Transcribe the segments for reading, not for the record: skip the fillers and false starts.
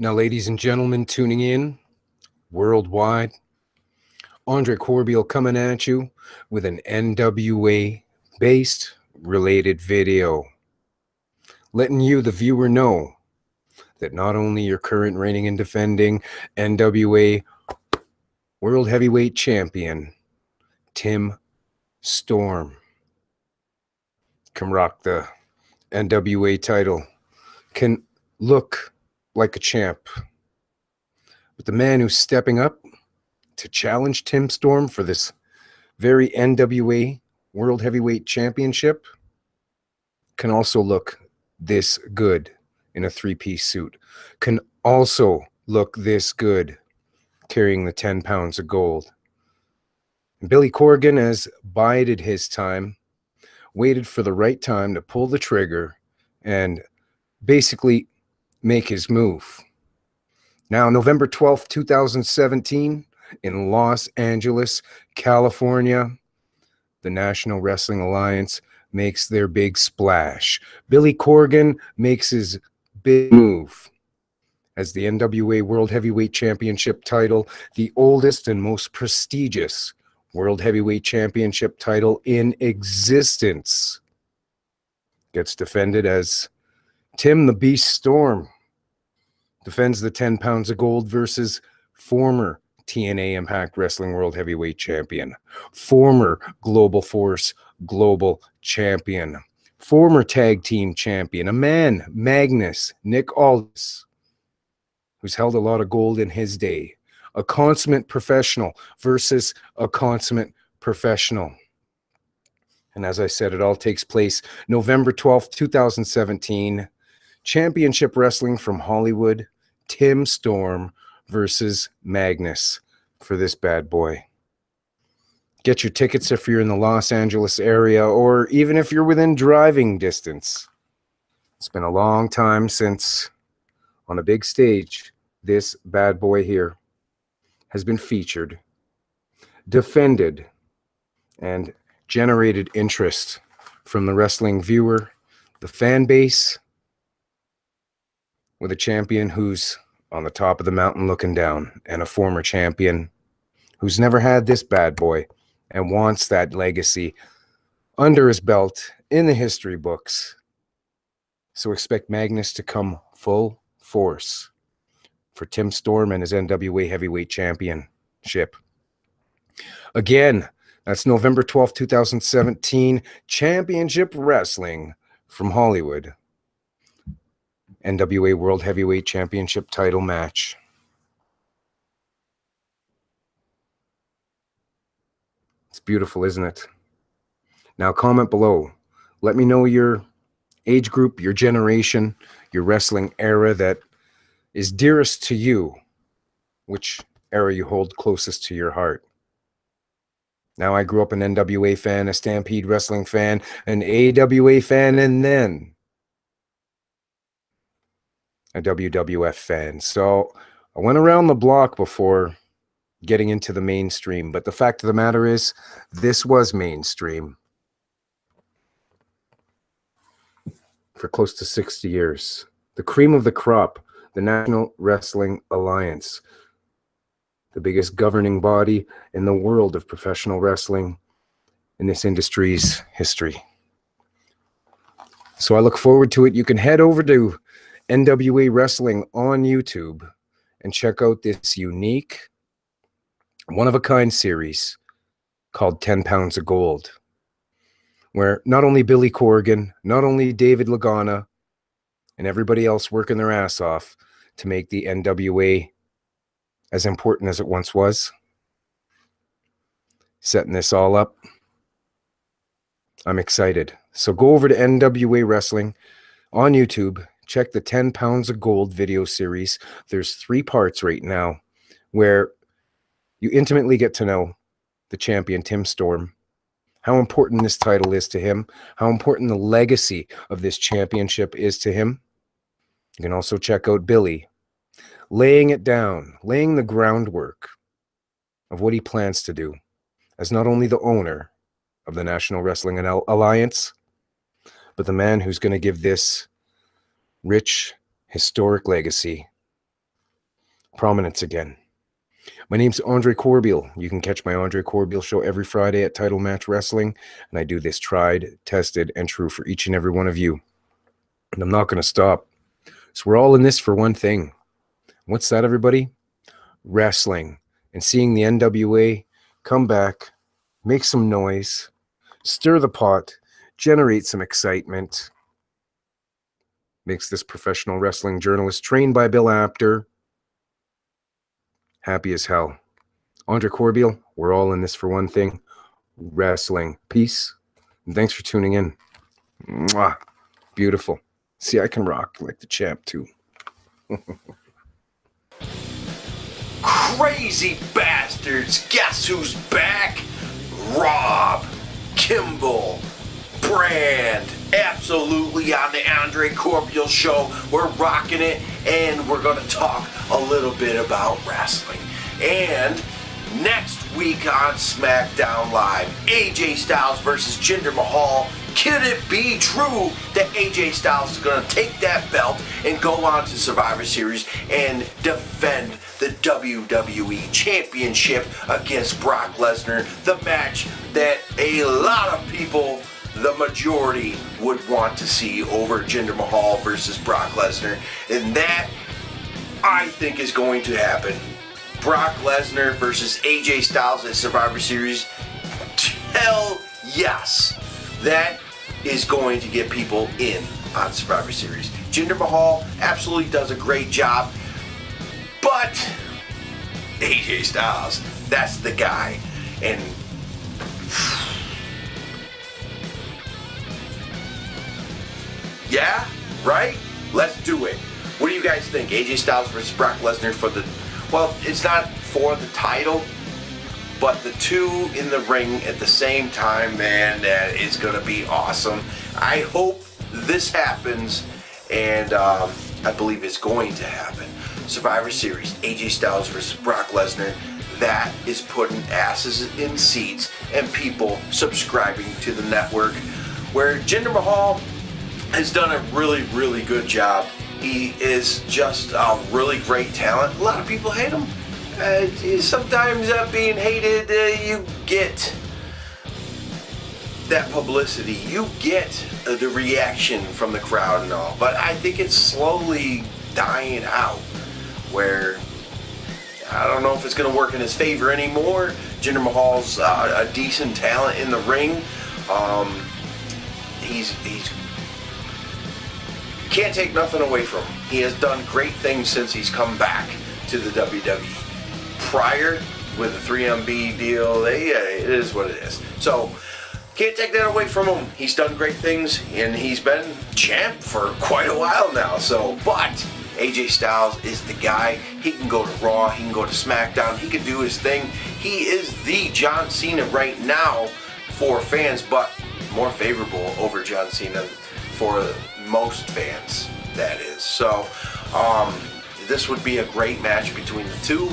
Now, ladies and gentlemen, tuning in worldwide, Andre Corbeil coming at you with an NWA based related video, letting you, the viewer, know that not only your current reigning and defending NWA World Heavyweight Champion, Tim Storm, can rock the NWA title, can look like a champ, but the man who's stepping up to challenge Tim Storm for this very NWA World Heavyweight Championship can also look this good in a three-piece suit, can also look this good carrying the 10 pounds of gold. And Billy Corgan has bided his time, waited for the right time to pull the trigger and basically make his move. Now, November 12th, 2017, in Los Angeles, California, the National Wrestling Alliance makes their big splash. Billy Corgan makes his big move as the NWA World Heavyweight Championship title, the oldest and most prestigious World Heavyweight Championship title in existence, gets defended as Tim the Beast Storm defends the 10 pounds of gold versus former TNA Impact Wrestling World Heavyweight Champion, former Global Force Global Champion, former Tag Team Champion, a man, Magnus Nick Aldis, who's held a lot of gold in his day, a consummate professional versus a consummate professional. And as I said, it all takes place November 12th, 2017, Championship Wrestling from Hollywood, Tim Storm versus Magnus for this bad boy. Get your tickets if you're in the Los Angeles area or even if you're within driving distance. It's been a long time since, on a big stage, this bad boy here has been featured, defended, and generated interest from the wrestling viewer, the fan base, with a champion who's on the top of the mountain looking down, and a former champion who's never had this bad boy and wants that legacy under his belt in the history books. So expect Magnus to come full force for Tim Storm and his NWA Heavyweight Championship. Again, that's November 12th, 2017, Championship Wrestling from Hollywood. NWA World Heavyweight Championship title match. It's beautiful, isn't it? Now comment below. Let me know your age group, your generation, your wrestling era that is dearest to you, which era you hold closest to your heart. Now, I grew up an NWA fan, a Stampede Wrestling fan, an AWA fan, and then a WWF fan. So I went around the block before getting into the mainstream. But the fact of the matter is, this was mainstream for close to 60 years. The cream of the crop, the National Wrestling Alliance, the biggest governing body in the world of professional wrestling in this industry's history. So I look forward to it. You can head over to NWA Wrestling on YouTube and check out this unique, one-of-a-kind series called 10 Pounds of Gold, where not only Billy Corgan, not only David Lagana, and everybody else working their ass off to make the NWA as important as it once was, setting this all up. I'm excited. So go over to NWA Wrestling on YouTube. Check the 10 Pounds of Gold video series. There's 3 parts right now where you intimately get to know the champion, Tim Storm, how important this title is to him, how important the legacy of this championship is to him. You can also check out Billy, laying it down, laying the groundwork of what he plans to do as not only the owner of the National Wrestling Alliance, but the man who's going to give this rich, historic legacy prominence again. My name's Andre Corbeil. You can catch my Andre Corbeil show every Friday at Title Match Wrestling, and I do this tried, tested, and true for each and every one of you. And I'm not going to stop. So we're all in this for one thing. What's that, everybody? Wrestling. And seeing the NWA come back, make some noise, stir the pot, generate some excitement, makes this professional wrestling journalist trained by Bill Apter happy as hell. Andre Corbeil, we're all in this for one thing, wrestling. Peace, and thanks for tuning in. Mwah. Beautiful. See, I can rock like the champ, too. Crazy bastards! Guess who's back? Rob, Kimball, Brand, absolutely on the Andre Corbeil show. We're rocking it, and we're going to talk a little bit about wrestling. And next week on SmackDown Live, AJ Styles versus Jinder Mahal. Could it be true that AJ Styles is going to take that belt and go on to Survivor Series and defend the WWE Championship against Brock Lesnar? The match that a lot of people, the majority, would want to see over Jinder Mahal versus Brock Lesnar. And that, I think, is going to happen. Brock Lesnar versus AJ Styles at Survivor Series. Hell yes. That is going to get people in on Survivor Series. Jinder Mahal absolutely does a great job, but AJ Styles, that's the guy. And yeah, right? Let's do it. What do you guys think? AJ Styles versus Brock Lesnar for the, well, it's not for the title, but the two in the ring at the same time, man, that is going to be awesome. I hope this happens, and I believe it's going to happen. Survivor Series, AJ Styles versus Brock Lesnar. That is putting asses in seats and people subscribing to the network, where Jinder Mahal has done a really, really good job. He is just a really great talent. A lot of people hate him. Sometimes being hated, you get that publicity, you get the reaction from the crowd and all, but I think it's slowly dying out, where I don't know if it's going to work in his favor anymore. Jinder Mahal's a decent talent in the ring. He's can't take nothing away from him. He has done great things since he's come back to the WWE. Prior with the 3MB deal, it is what it is. So can't take that away from him. He's done great things, and he's been champ for quite a while now. So, but AJ Styles is the guy. He can go to Raw, he can go to SmackDown, he can do his thing. He is the John Cena right now for fans, but more favorable over John Cena for most fans, that is. So this would be a great match between the two,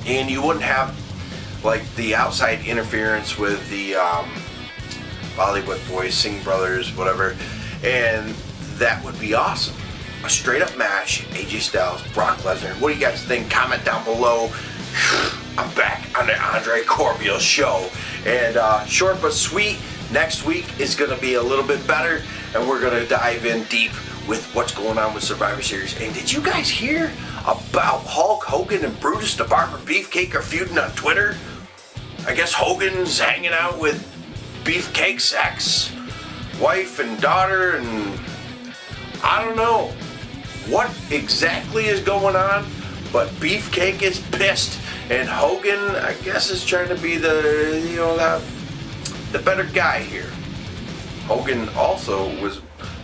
and you wouldn't have like the outside interference with the Bollywood boys, Singh brothers, whatever, and that would be awesome. A straight up match, AJ Styles, Brock Lesnar. What do you guys think? Comment down below. I'm back on the Andre Corbeil show, and short but sweet. Next week is going to be a little bit better, and we're going to dive in deep with what's going on with Survivor Series. And did you guys hear about Hulk Hogan and Brutus the Barber Beefcake are feuding on Twitter? I guess Hogan's hanging out with Beefcake's ex-wife and daughter, and I don't know what exactly is going on, but Beefcake is pissed, and Hogan, I guess, is trying to be the better guy here. Hogan also was,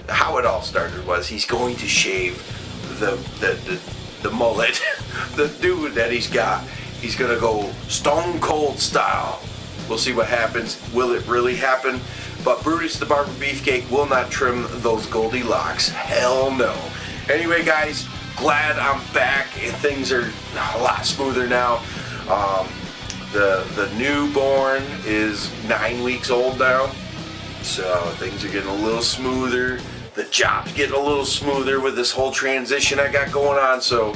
how it all started was he's going to shave the mullet, the dude that he's got. He's gonna go Stone Cold style. We'll see what happens. Will it really happen? But Brutus the Barber Beefcake will not trim those Goldilocks. Hell no. Anyway, guys, glad I'm back and things are a lot smoother now. The newborn is 9 weeks old now, so things are getting a little smoother. The job's getting a little smoother with this whole transition I got going on. So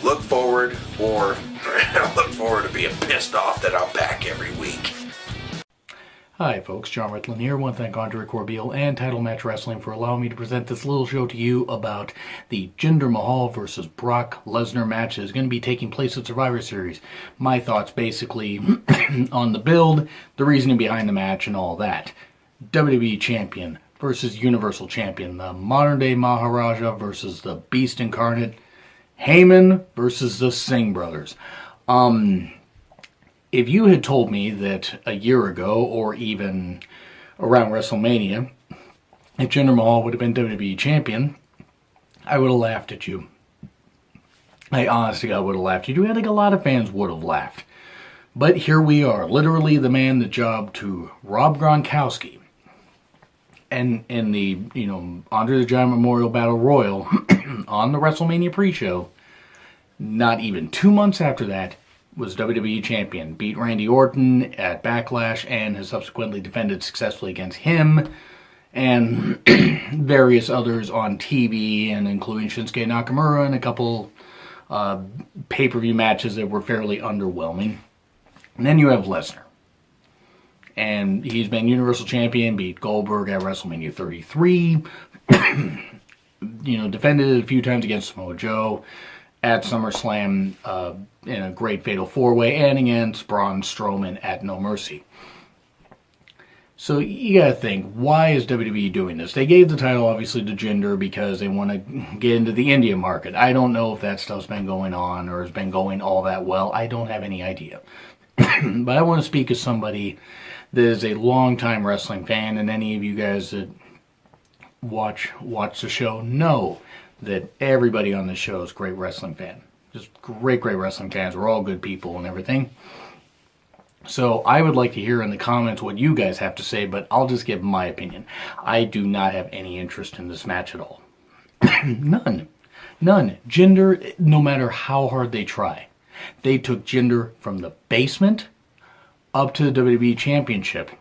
look forward to being pissed off that I'm back every week. Hi folks, John Ritlin here. I want to thank Andre Corbeil and Title Match Wrestling for allowing me to present this little show to you about the Jinder Mahal versus Brock Lesnar match that is going to be taking place at Survivor Series. My thoughts basically on the build, the reasoning behind the match, and all that. WWE Champion versus Universal Champion, the modern day Maharaja versus the Beast Incarnate, Heyman versus the Singh Brothers. If you had told me that a year ago, or even around WrestleMania, if Jinder Mahal would have been WWE Champion, I would have laughed at you. I honestly God would have laughed at you. I think a lot of fans would have laughed. But here we are, literally the man that jobbed to Rob Gronkowski. And in the, Andre the Giant Memorial Battle Royal on the WrestleMania pre-show, not even 2 months after that, was WWE Champion, beat Randy Orton at Backlash, and has subsequently defended successfully against him and various others on TV, and including Shinsuke Nakamura and a couple pay-per-view matches that were fairly underwhelming. And then you have Lesnar. And he's been Universal Champion, beat Goldberg at WrestleMania 33, defended it a few times against Samoa Joe at SummerSlam in a great Fatal 4-Way, and against Braun Strowman at No Mercy. So you gotta think, why is WWE doing this? They gave the title obviously to Jinder because they want to get into the India market. I don't know if that stuff's been going on or has been going all that well. I don't have any idea. But I want to speak as somebody that is a longtime wrestling fan, and any of you guys that watch the show know that everybody on this show is a great wrestling fan. Just great wrestling fans. We're all good people and everything. So I would like to hear in the comments what you guys have to say, but I'll just give my opinion. I do not have any interest in this match at all. None. Jinder, no matter how hard they try, they took Jinder from the basement up to the WWE Championship.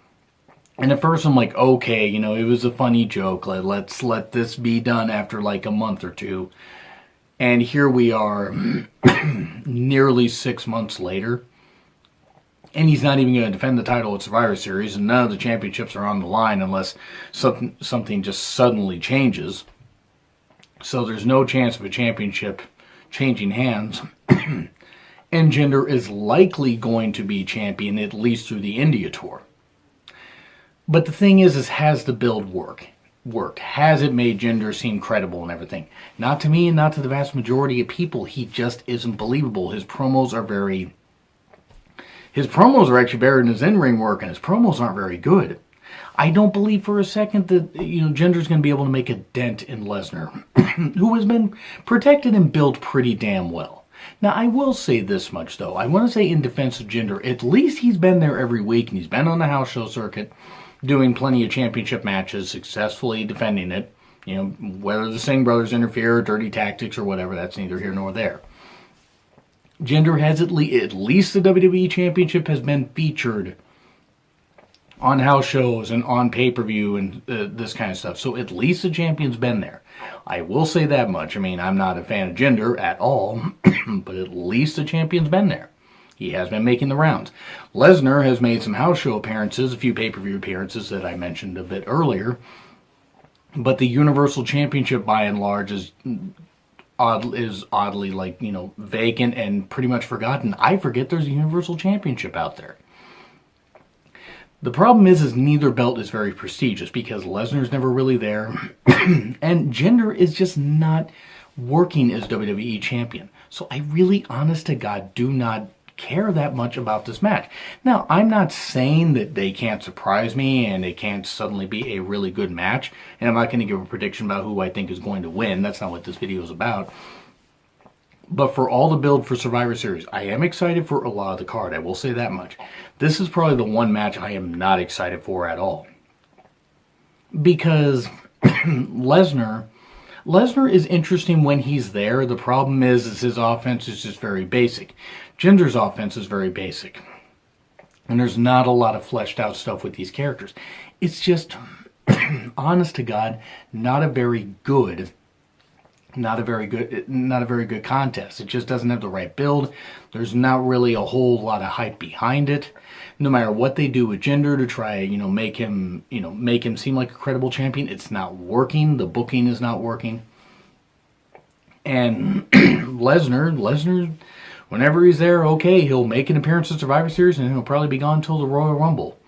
And at first I'm like, okay, it was a funny joke. Let's let this be done after like a month or two. And here we are nearly 6 months later. And he's not even going to defend the title at Survivor Series. And none of the championships are on the line unless something just suddenly changes. So there's no chance of a championship changing hands. And Jinder is likely going to be champion at least through the India tour. But the thing is has the build worked? Has it made Jinder seem credible and everything? Not to me and not to the vast majority of people. He just isn't believable. His promos are actually better than his in-ring work, and his promos aren't very good. I don't believe for a second that Jinder's going to be able to make a dent in Lesnar, who has been protected and built pretty damn well. Now, I will say this much, though. I want to say in defense of Jinder, at least he's been there every week, and he's been on the house show circuit, doing plenty of championship matches, successfully defending it. Whether the Singh brothers interfere, or dirty tactics, or whatever, that's neither here nor there. Jinder has at least the WWE Championship has been featured on house shows and on pay-per-view and this kind of stuff. So at least the champion's been there. I will say that much. I'm not a fan of Jinder at all, but at least the champion's been there. He has been making the rounds. Lesnar has made some house show appearances, a few pay-per-view appearances that I mentioned a bit earlier. But the Universal Championship, by and large, is oddly vacant and pretty much forgotten. I forget there's a Universal Championship out there. The problem is neither belt is very prestigious because Lesnar's never really there, and Jinder is just not working as WWE Champion. So I really, honest to God, do not care that much about this match. Now, I'm not saying that they can't surprise me and it can't suddenly be a really good match, and I'm not going to give a prediction about who I think is going to win. That's not what this video is about. But for all the build for Survivor Series, I am excited for a lot of the card. I will say that much. This is probably the one match I am not excited for at all. Because Lesnar is interesting when he's there. The problem is his offense is just very basic. Jinder's offense is very basic. And there's not a lot of fleshed out stuff with these characters. It's just, honest to God, not a very good not a very good contest. It just doesn't have the right build. There's not really a whole lot of hype behind it. No matter what they do with Jinder to try, make him seem like a credible champion, it's not working. The booking is not working. And Lesnar, whenever he's there, okay, he'll make an appearance at Survivor Series and he'll probably be gone until the Royal Rumble.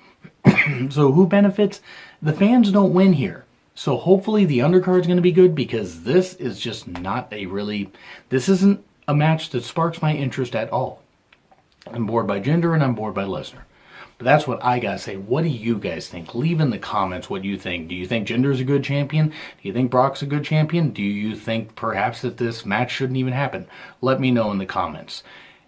So who benefits? The fans don't win here. So hopefully the undercard's going to be good, because this is just not this isn't a match that sparks my interest at all. I'm bored by Jinder and I'm bored by Lesnar. But that's what I gotta say. What do you guys think? Leave in the comments what you think. Do you think Jinder's a good champion? Do you think Brock's a good champion? Do you think perhaps that this match shouldn't even happen? Let me know in the comments.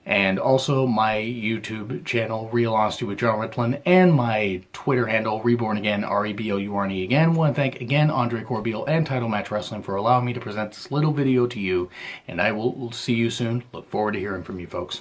And also my YouTube channel, Real Honesty with John Ritlin, and my Twitter handle, Reborn Again, REBOURNE again. I want to thank again Andre Corbeil and Title Match Wrestling for allowing me to present this little video to you. And I will see you soon. Look forward to hearing from you folks.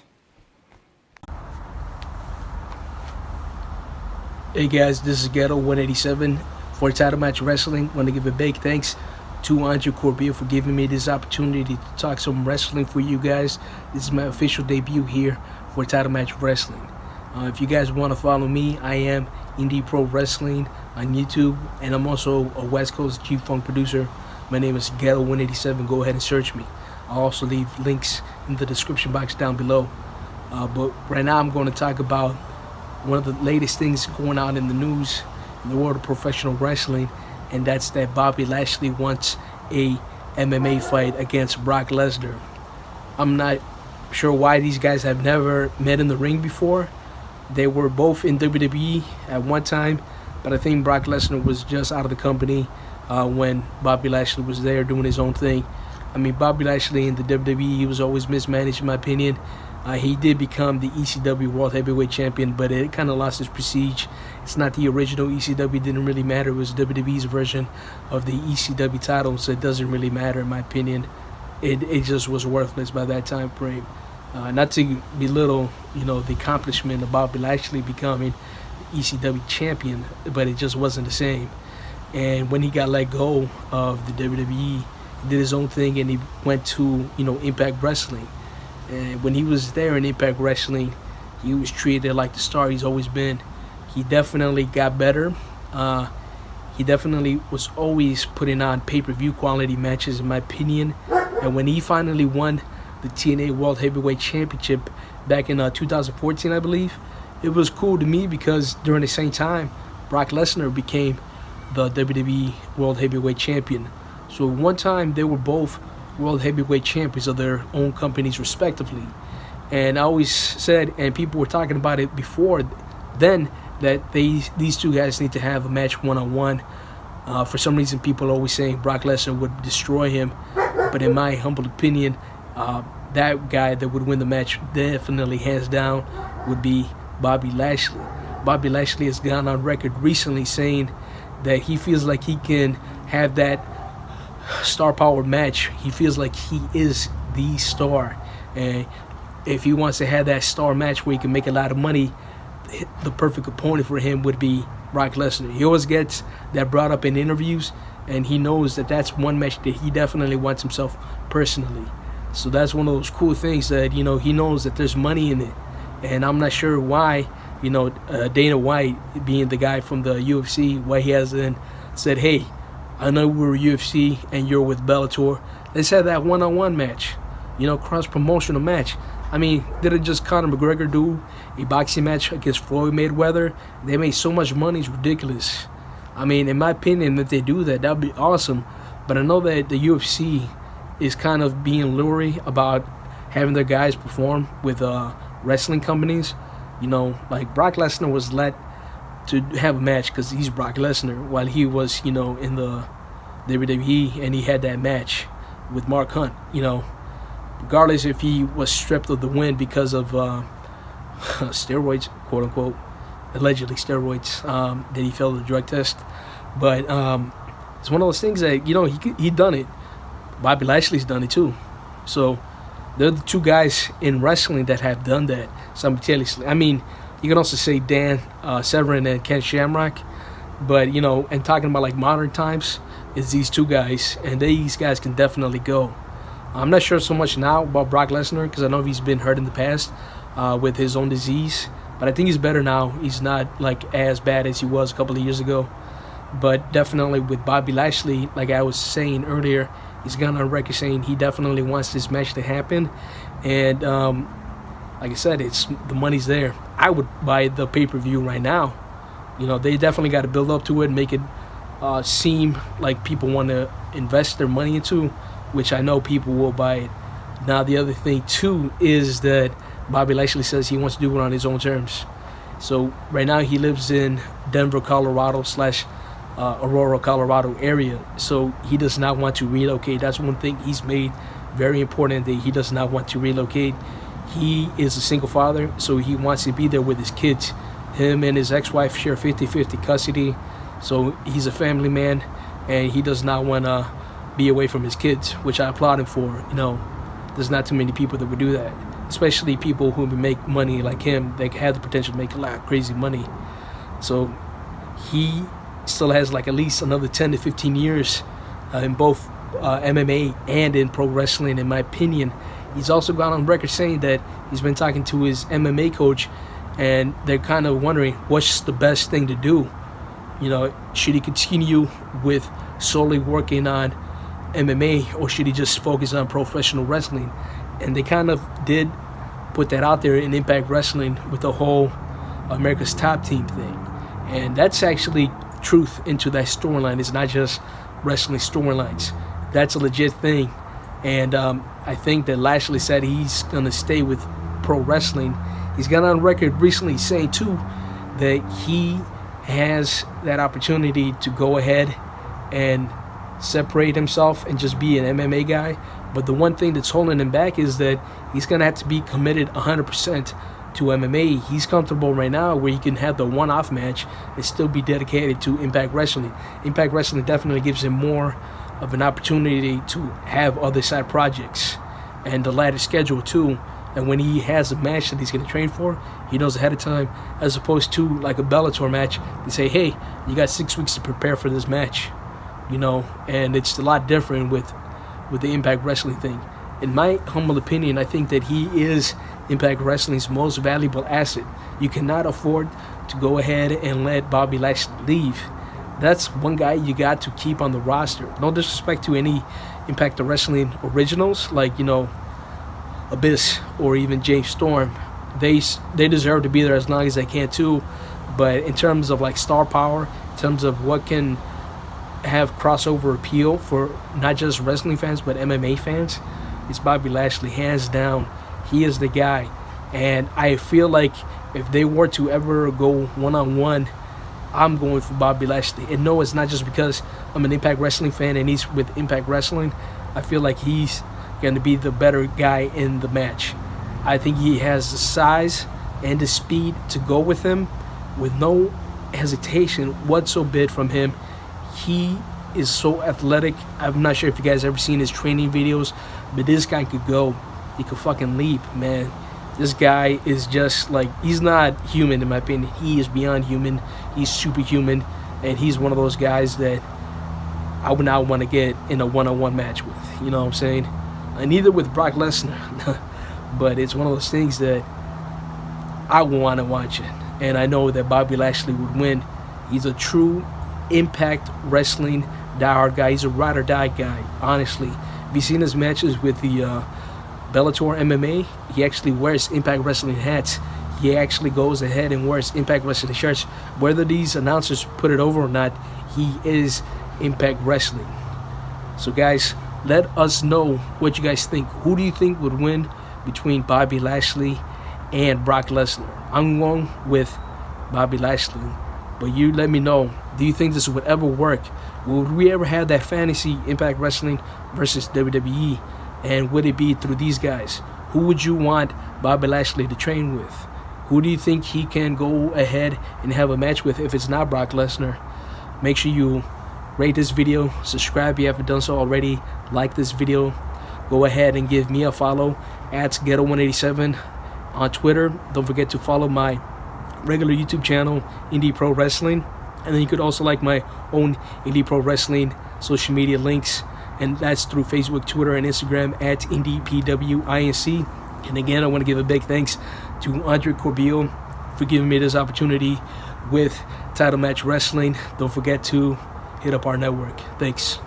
Hey guys, this is Ghetto 187 for Title Match Wrestling. I want to give a big thanks to Andre Corbeil for giving me this opportunity to talk some wrestling for you guys. This is my official debut here for Title Match Wrestling. If you guys want to follow me, I am Indie Pro Wrestling on YouTube, and I'm also a West Coast G-Funk producer. My name is Ghetto 187. Go ahead and search me. I'll also leave links in the description box down below. But right now I'm going to talk about one of the latest things going on in the news in the world of professional wrestling, and that's that Bobby Lashley wants a MMA fight against Brock Lesnar. I'm not sure why these guys have never met in the ring before. They were both in WWE at one time, but I think Brock Lesnar was just out of the company when Bobby Lashley was there doing his own thing. I mean, Bobby Lashley in the WWE, he was always mismanaged in my opinion. He did become the ECW World Heavyweight Champion, but it kind of lost its prestige. It's not the original ECW. It didn't really matter. It was WWE's version of the ECW title, so it doesn't really matter in my opinion. It just was worthless by that time frame. Not to belittle, the accomplishment of Bobby Lashley becoming ECW champion, but it just wasn't the same. And when he got let go of the WWE, he did his own thing and he went to, Impact Wrestling. And when he was there in Impact Wrestling, he was treated like the star he's always been. He definitely got better. He definitely was always putting on pay-per-view quality matches, in my opinion. And when he finally won the TNA World Heavyweight Championship back in 2014, I believe, it was cool to me because during the same time, Brock Lesnar became the WWE World Heavyweight Champion. So one time they were both World Heavyweight Champions of their own companies respectively. And I always said, and people were talking about it before then, that these two guys need to have a match one-on-one. For some reason, people are always saying Brock Lesnar would destroy him. But in my humble opinion, that guy that would win the match definitely hands down would be Bobby Lashley. Bobby Lashley has gone on record recently saying that he feels like he can have that star power match. He feels like he is the star, and if he wants to have that star match where he can make a lot of money, the perfect opponent for him would be Brock Lesnar. He always gets that brought up in interviews, and he knows that that's one match that he definitely wants himself personally. So that's one of those cool things that he knows that there's money in it. And I'm not sure why Dana White, being the guy from the UFC, why he hasn't said, hey, I know we're UFC and you're with Bellator. Let's have that one-on-one match, cross-promotional match. I mean, didn't just Conor McGregor do a boxing match against Floyd Mayweather? They made so much money, it's ridiculous. I mean, in my opinion, if they do that, that'd be awesome. But I know that the UFC is kind of being leery about having their guys perform with wrestling companies. Like Brock Lesnar was let to have a match because he's Brock Lesnar while he was, in the WWE, and he had that match with Mark Hunt, regardless if he was stripped of the win because of steroids, quote unquote, allegedly steroids, that he failed the drug test. But it's one of those things that, he done it. Bobby Lashley's done it too. So they're the two guys in wrestling that have done that simultaneously. I mean, you can also say Dan Severn and Ken Shamrock, but and talking about like modern times, it's these two guys, and these guys can definitely go. I'm not sure so much now about Brock Lesnar because I know he's been hurt in the past with his own disease. But I think he's better now. He's not like as bad as he was a couple of years ago. But definitely with Bobby Lashley, like I was saying earlier, he's gone on record saying he definitely wants this match to happen. And like I said, the money's there. I would buy the pay-per-view right now. You know, they definitely got to build up to it, make it seem like people want to invest their money into, which I know people will buy it. Now, the other thing, too, is that Bobby Lashley says he wants to do it on his own terms. So right now he lives in Denver, Colorado / Aurora, Colorado area. So he does not want to relocate. That's one thing he's made very important, that he does not want to relocate. He is a single father, so he wants to be there with his kids. Him and his ex-wife share 50-50 custody. So he's a family man, and he does not want to be away from his kids, which I applaud him for. You know, there's not too many people that would do that, especially people who make money like him. They have the potential to make a lot of crazy money. So he still has like at least another 10 to 15 years in both MMA and in pro wrestling, in my opinion. He's also gone on record saying that he's been talking to his MMA coach, and they're kind of wondering what's the best thing to do. You know, should he continue with solely working on MMA, or should he just focus on professional wrestling? And they kind of did put that out there in Impact Wrestling with the whole America's Top Team thing. And that's actually truth into that storyline. It's not just wrestling storylines. That's a legit thing. And I think that Lashley said he's going to stay with pro wrestling. He's gone on record recently saying, too, that he has that opportunity to go ahead and separate himself and just be an MMA guy. But the one thing that's holding him back is that he's going to have to be committed 100% to MMA. He's comfortable right now where he can have the one-off match and still be dedicated to Impact Wrestling. Impact Wrestling definitely gives him more of an opportunity to have other side projects and the lighter schedule too. And when he has a match that he's going to train for, he knows ahead of time, as opposed to like a Bellator match. They say, hey, you got 6 weeks to prepare for this match, you know, and it's a lot different with the Impact Wrestling thing. In my humble opinion, I think that he is Impact Wrestling's most valuable asset. You cannot afford to go ahead and let Bobby Lashley leave. That's one guy you got to keep on the roster. No disrespect to any Impact Wrestling originals like, you know, Abyss or even James Storm. They deserve to be there as long as they can too. But in terms of like star power, in terms of what can have crossover appeal for not just wrestling fans but MMA fans, it's Bobby Lashley, hands down. He is the guy. And I feel like if they were to ever go one-on-one, I'm going for Bobby Lashley. And no, it's not just because I'm an Impact Wrestling fan and he's with Impact Wrestling. I feel like he's going to be the better guy in the match. I think he has the size and the speed to go with him with no hesitation whatsoever from him. He is so athletic. I'm not sure if you guys ever seen his training videos, but this guy could go. He could fucking leap, man. This guy is just like, he's not human in my opinion. He is beyond human. He's superhuman, and he's one of those guys that I would not want to get in a one-on-one match with. You know what I'm saying? And neither with Brock Lesnar. But it's one of those things that I want to watch it. And I know that Bobby Lashley would win. He's a true Impact Wrestling diehard guy. He's a ride or die guy, honestly. Have you seen his matches with the Bellator MMA? He actually wears Impact Wrestling hats. He actually goes ahead and wears Impact Wrestling shirts. Whether these announcers put it over or not, he is Impact Wrestling. So guys, let us know what you guys think. Who do you think would win between Bobby Lashley and Brock Lesnar? I'm going with Bobby Lashley. But you let me know, do you think this would ever work? Would we ever have that fantasy Impact Wrestling versus WWE? And would it be through these guys? Who would you want Bobby Lashley to train with? Who do you think he can go ahead and have a match with if it's not Brock Lesnar? Make sure you rate this video, subscribe if you haven't done so already, like this video. Go ahead and give me a follow at Ghetto187 on Twitter. Don't forget to follow my regular YouTube channel, Indie Pro Wrestling. And then you could also like my own Indie Pro Wrestling social media links and that's through Facebook, Twitter, and Instagram at IndiePWINC. And again, I want to give a big thanks to Andre Corbeil for giving me this opportunity with Title Match Wrestling. Don't forget to hit up our network. Thanks.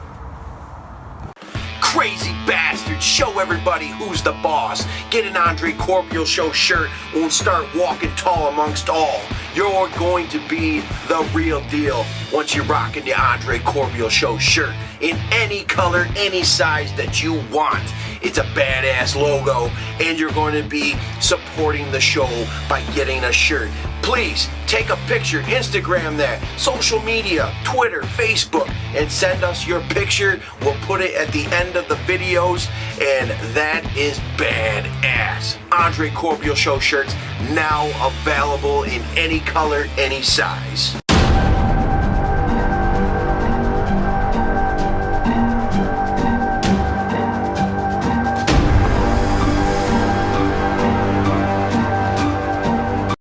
Crazy bastard, show everybody who's the boss. Get an Andre Corbeil Show shirt and start walking tall amongst all. You're going to be the real deal once you're rocking the Andre Corbeil Show shirt in any color, any size that you want. It's a badass logo, and you're going to be supporting the show by getting a shirt. Please take a picture, Instagram that, social media, Twitter, Facebook, and send us your picture. We'll put it at the end of the videos, and that is badass. Andre Corbeil Show shirts now available in any color, any size.